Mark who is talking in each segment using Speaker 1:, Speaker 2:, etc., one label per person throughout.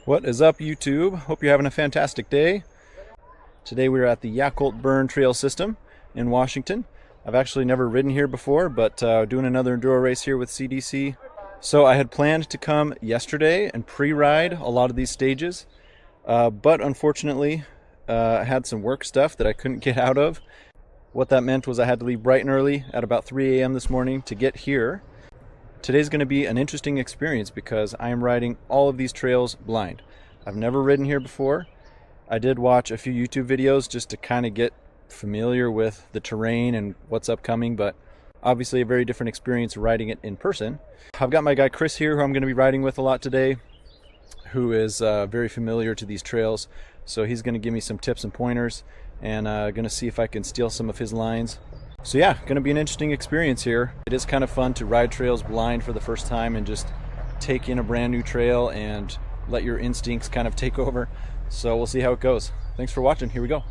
Speaker 1: What is up, YouTube? Hope you're having a fantastic day. Today we're at the YACOLT Burn Trail System in Washington. I've actually never ridden here before, but doing another Enduro race here with CDC. So I had planned to come yesterday and pre-ride a lot of these stages, but unfortunately I had some work stuff that I couldn't get out of. What that meant was I had to leave bright and early at about 3 a.m. this morning to get here. Today's going to be an interesting experience because I am riding all of these trails blind. I've never ridden here before. I did watch a few YouTube videos just to kind of get familiar with the terrain and what's upcoming, but obviously a very different experience riding it in person. I've got my guy Chris here, who I'm going to be riding with a lot today, who is very familiar to these trails. So he's going to give me some tips and pointers, and going to see if I can steal some of his lines. So yeah, going to be an interesting experience here. It is kind of fun to ride trails blind for the first time and just take in a brand new trail and let your instincts kind of take over. So we'll see how it goes. Thanks for watching. Here we go.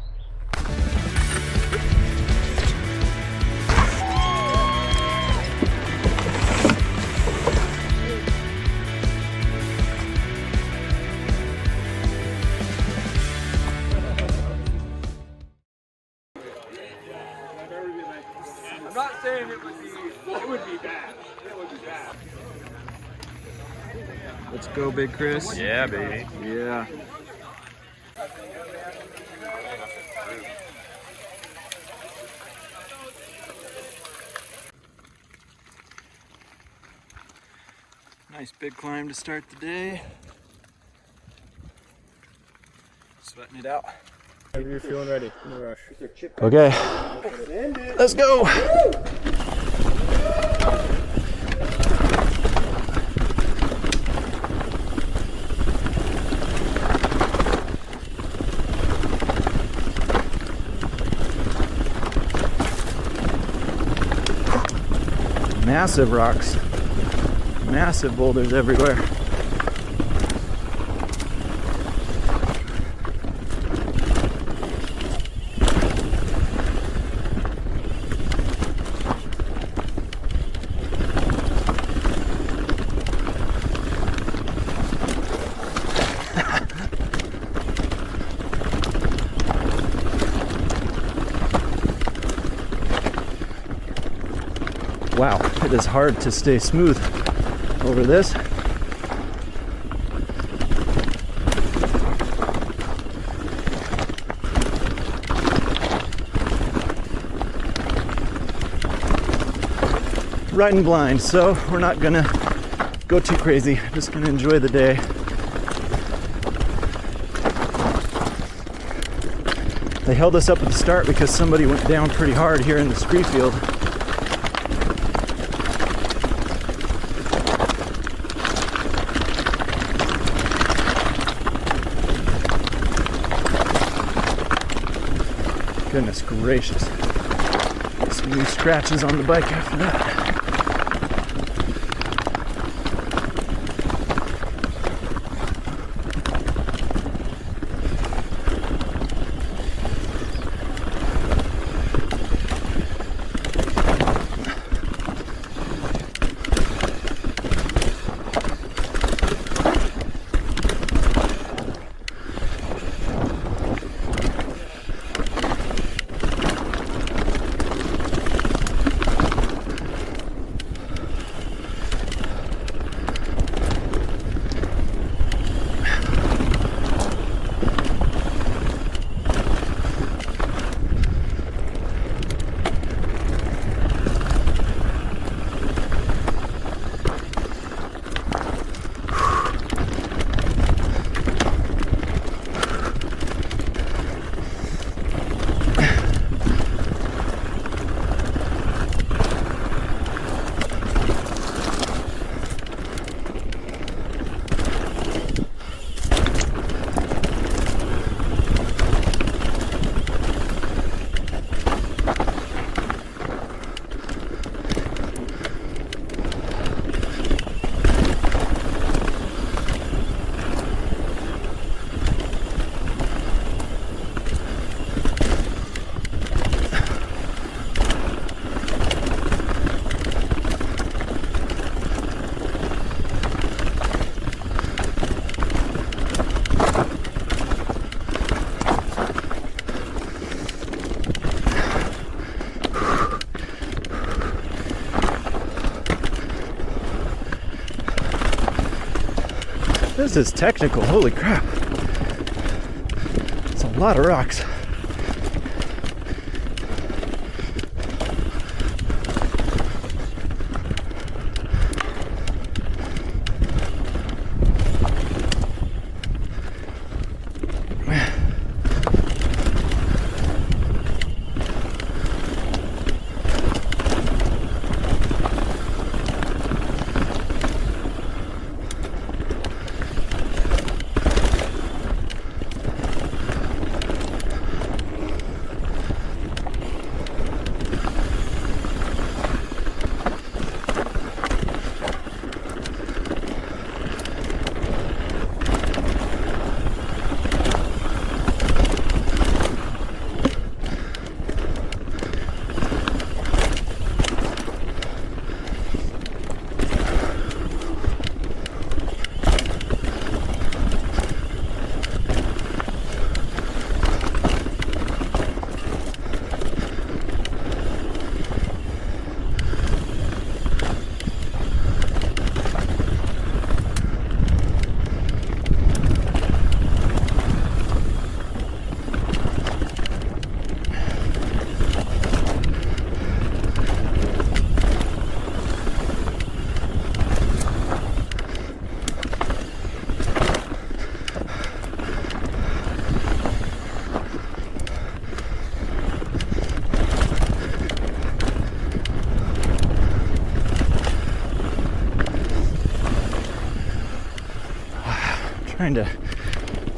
Speaker 2: I'm not saying it would be bad. It would be bad.
Speaker 1: Let's go, Big Chris.
Speaker 2: Yeah, baby.
Speaker 1: Yeah. Nice big climb to start the day. Sweating it out.
Speaker 2: Whenever you're feeling ready, no rush.
Speaker 1: Okay, let's go. Massive rocks, massive boulders everywhere. Wow, it is hard to stay smooth over this. Riding blind, so we're not gonna go too crazy. Just gonna enjoy the day. They held us up at the start because somebody went down pretty hard here in the scree field. Goodness gracious. Some new scratches on the bike after that. This is technical, holy crap. It's a lot of rocks. Trying to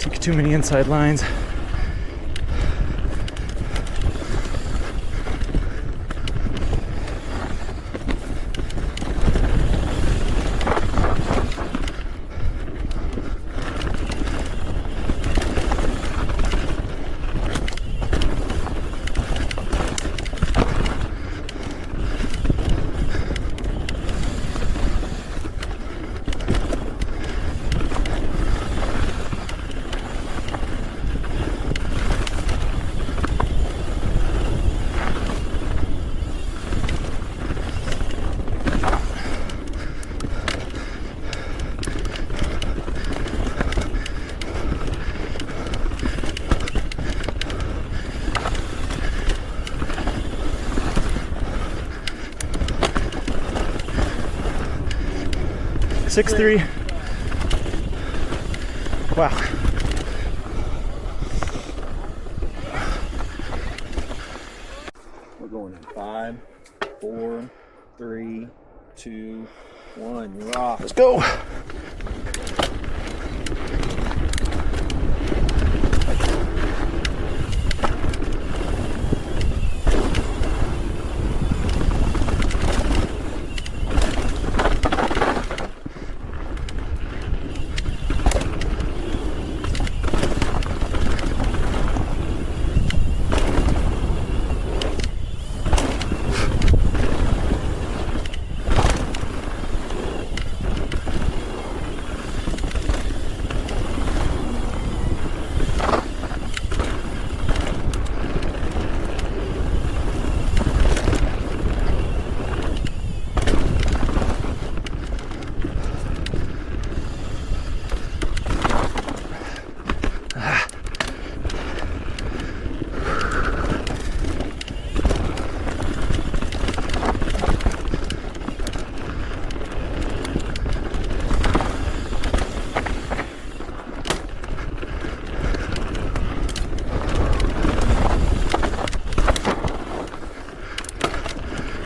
Speaker 1: take too many inside lines. Six three. Wow.
Speaker 3: We're going in 5, 4, 3, 2, 1. You're off.
Speaker 1: Let's go.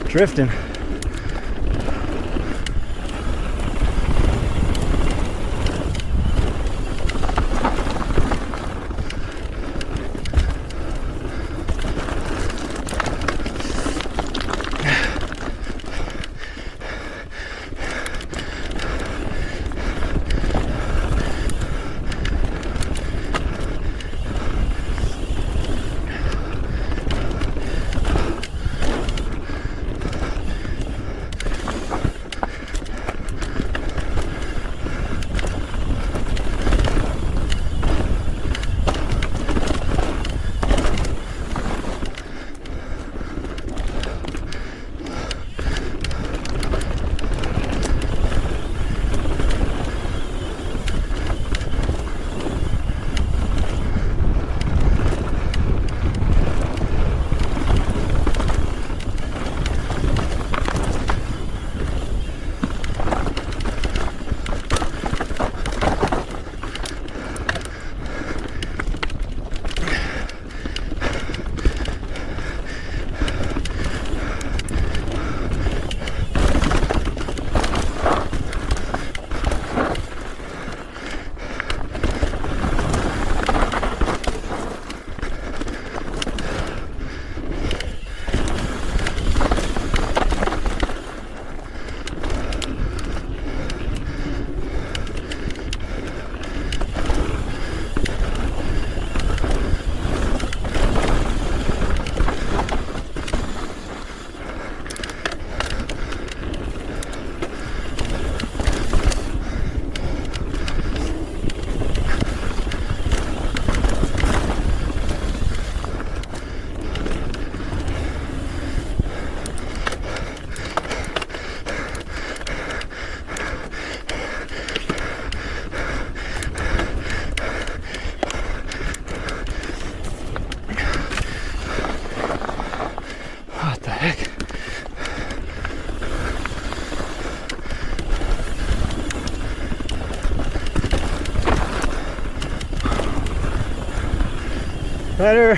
Speaker 1: Drifting. Better.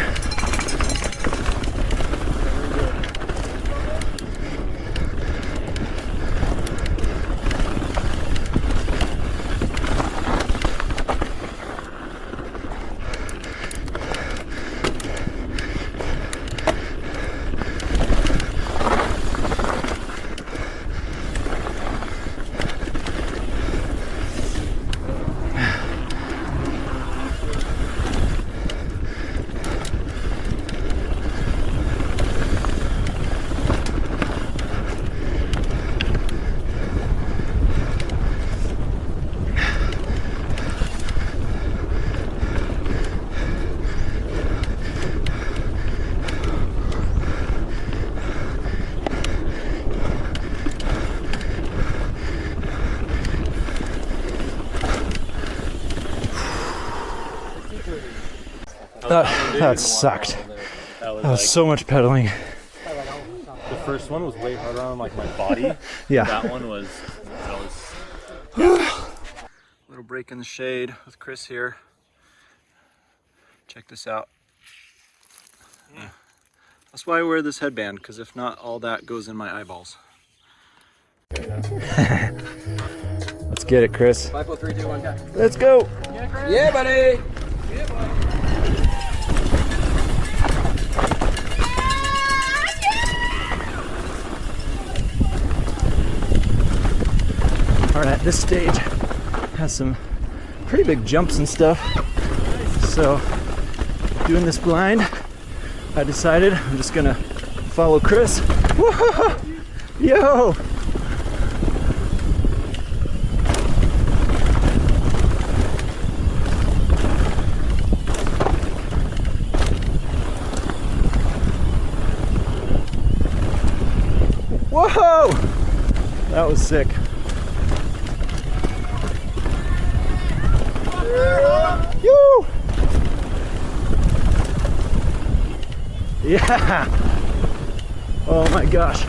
Speaker 1: That sucked.
Speaker 4: That was,
Speaker 1: That was so much pedaling.
Speaker 4: the first one was way harder on like my body.
Speaker 1: Yeah.
Speaker 4: That one was.
Speaker 1: Little break in the shade with Chris here. Check this out. That's why I wear this headband, because if not, all that goes in my eyeballs. Let's get it, Chris.
Speaker 2: 5, 4, 3, 2, 1, go.
Speaker 1: Let's go.
Speaker 2: Yeah, buddy.
Speaker 1: All right, this stage has some pretty big jumps and stuff. So, doing this blind, I decided I'm just gonna follow Chris. Woo-hoo-hoo! Yo! Whoa! That was sick. Yoo! Yeah! Oh my gosh.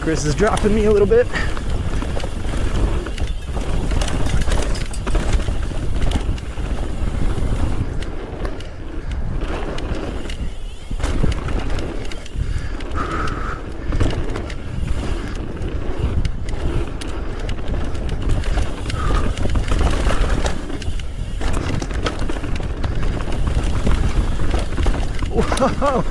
Speaker 1: Chris is dropping me a little bit. Whoa!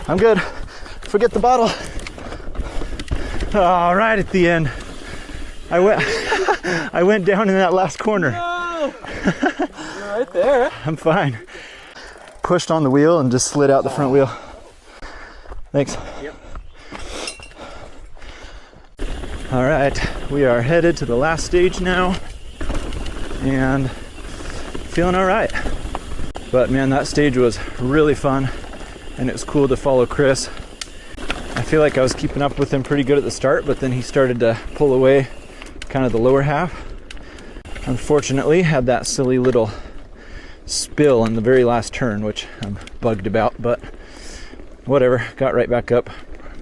Speaker 1: I'm good. Forget the bottle. Oh, right at the end. I went down in that last corner.
Speaker 2: No! You're right there.
Speaker 1: I'm fine. Pushed on the wheel and just slid out the front wheel. Thanks.
Speaker 2: Yep.
Speaker 1: All right, we are headed to the last stage now and feeling all right. But man, that stage was really fun and it was cool to follow Chris. I feel like I was keeping up with him pretty good at the start, but then he started to pull away kind of the lower half. Unfortunately, had that silly little spill in the very last turn, which I'm bugged about, but whatever, got right back up.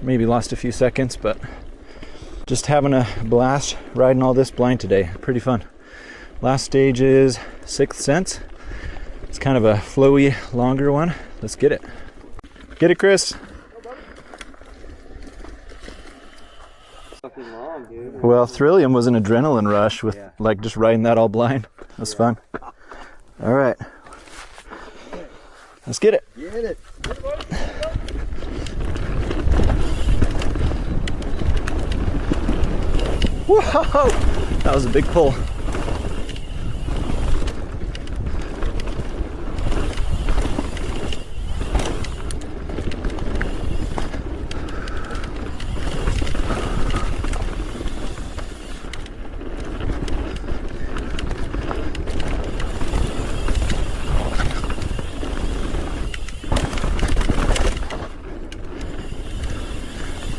Speaker 1: Maybe lost a few seconds, but just having a blast riding all this blind today. Pretty fun. Last stage is 6th Sense. It's kind of a flowy, longer one. Let's get it. Get it, Chris.
Speaker 5: fucking long, dude.
Speaker 1: Well, THRILLIUM was an adrenaline rush with like just riding that all blind. It was fun. All right. Let's get it.
Speaker 3: Get it.
Speaker 1: Whoa! That was a big pull.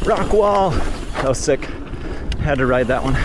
Speaker 1: Rock wall. That was sick. Had to ride that one.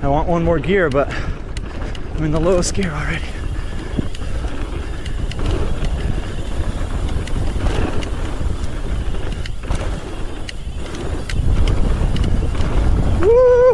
Speaker 1: I want one more gear, but I'm in the lowest gear already. Woo!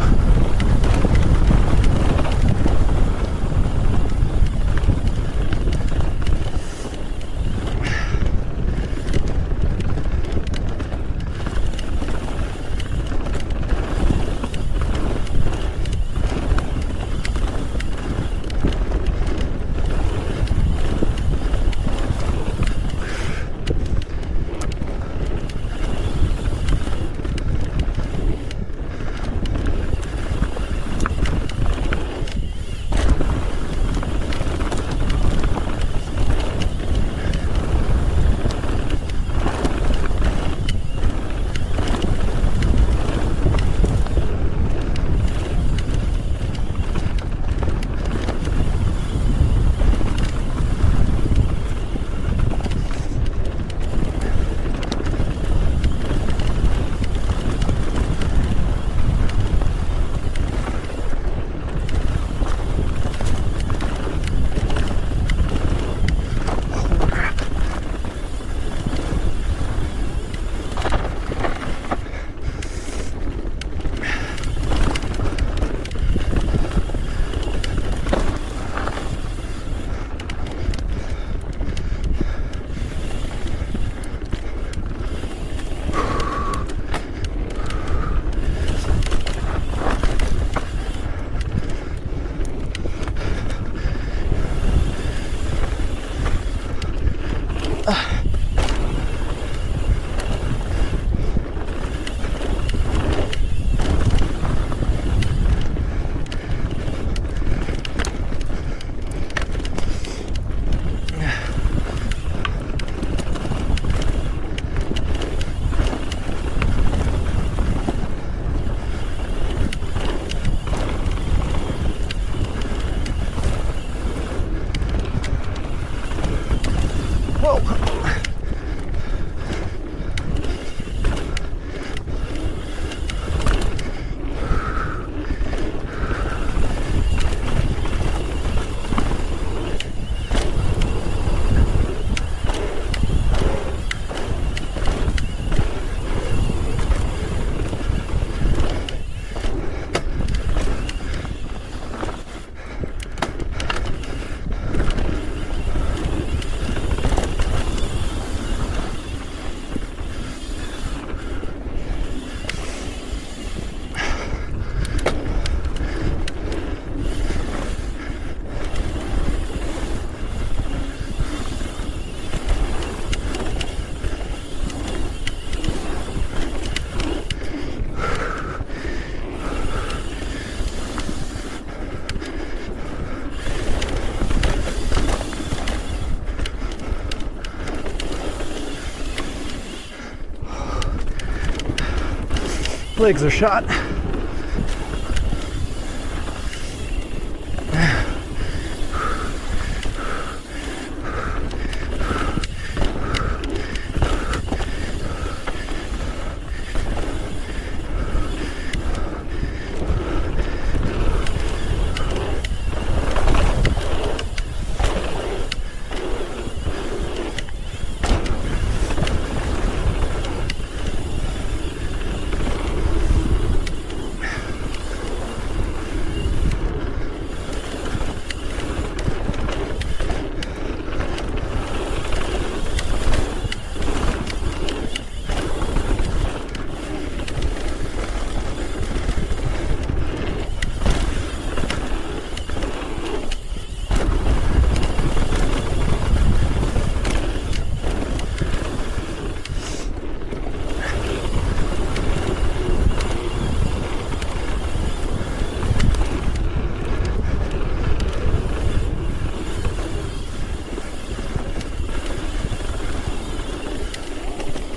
Speaker 1: legs are shot.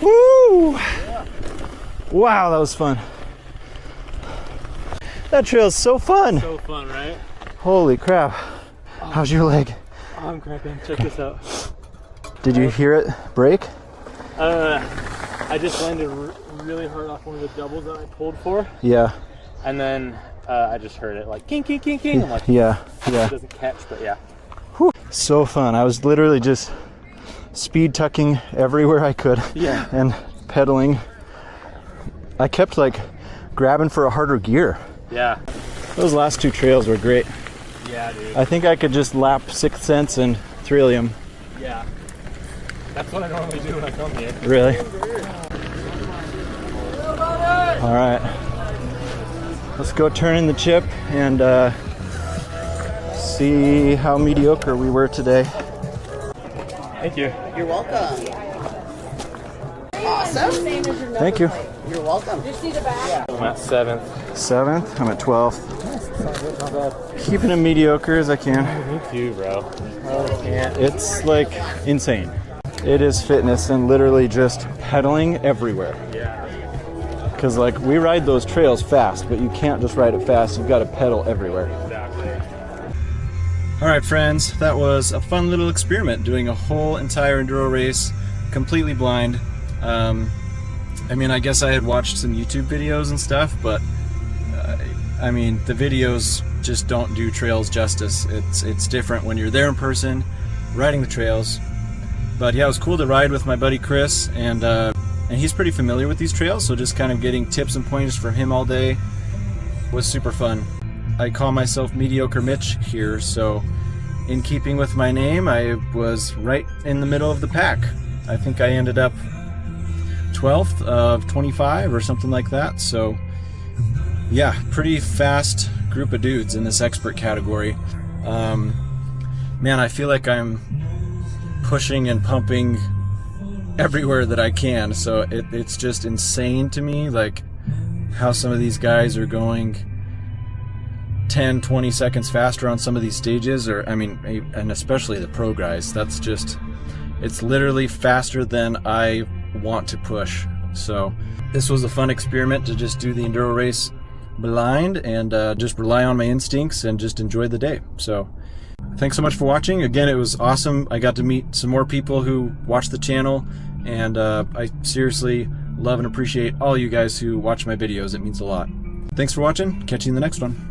Speaker 1: Woo! Wow, that was fun. That trail is so fun.
Speaker 4: So fun, right?
Speaker 1: Holy crap. How's your leg?
Speaker 4: I'm cramping. Check this out.
Speaker 1: Did you hear it break?
Speaker 4: I just landed really hard off one of the doubles that I pulled for.
Speaker 1: Yeah.
Speaker 4: And then I just heard it like king, king, king, king. I'm like,
Speaker 1: yeah.
Speaker 4: it doesn't catch, but yeah.
Speaker 1: Whew. So fun. I was literally just speed tucking everywhere I could.
Speaker 4: Yeah.
Speaker 1: And pedaling. I kept like grabbing for a harder gear.
Speaker 4: Yeah.
Speaker 1: Those last two trails were great.
Speaker 4: Yeah, dude.
Speaker 1: I think I could just lap Sixth Sense and THRILLIUM.
Speaker 4: Yeah. That's what I normally do when I come here.
Speaker 1: Really? All right. Let's go turn in the chip and see how mediocre we were today.
Speaker 4: Thank you.
Speaker 5: You're welcome. Awesome.
Speaker 1: Thank you.
Speaker 5: You're welcome.
Speaker 4: I'm at 7th.
Speaker 1: 7th, I'm at 12th.
Speaker 4: Not bad.
Speaker 1: Keeping it mediocre as I can.
Speaker 4: Me too, bro. I can't.
Speaker 1: It's like insane. It is fitness and literally just pedaling everywhere.
Speaker 4: Yeah.
Speaker 1: Because like we ride those trails fast, but you can't just ride it fast. You've got to pedal everywhere.
Speaker 4: Exactly.
Speaker 1: All right, friends, that was a fun little experiment, doing a whole entire enduro race completely blind. I mean, I guess I had watched some YouTube videos and stuff, but I mean, the videos just don't do trails justice. It's different when you're there in person, riding the trails. But yeah, it was cool to ride with my buddy Chris, and he's pretty familiar with these trails, so just kind of getting tips and pointers from him all day was super fun. I call myself Mediocre Mitch here, so in keeping with my name, I was right in the middle of the pack. I think I ended up 12th of 25 or something like that, so yeah, pretty fast group of dudes in this expert category. Man, I feel like I'm pushing and pumping everywhere that I can, so it's just insane to me, like how some of these guys are going 10-20 seconds faster on some of these stages, or I mean, and especially the pro guys. That's just, it's literally faster than I want to push. So this was a fun experiment to just do the enduro race blind and just rely on my instincts and just enjoy the day. So thanks so much for watching. Again, it was awesome. I got to meet some more people who watch the channel, and I seriously love and appreciate all you guys who watch my videos. It means a lot. Thanks for watching. Catch you in the next one.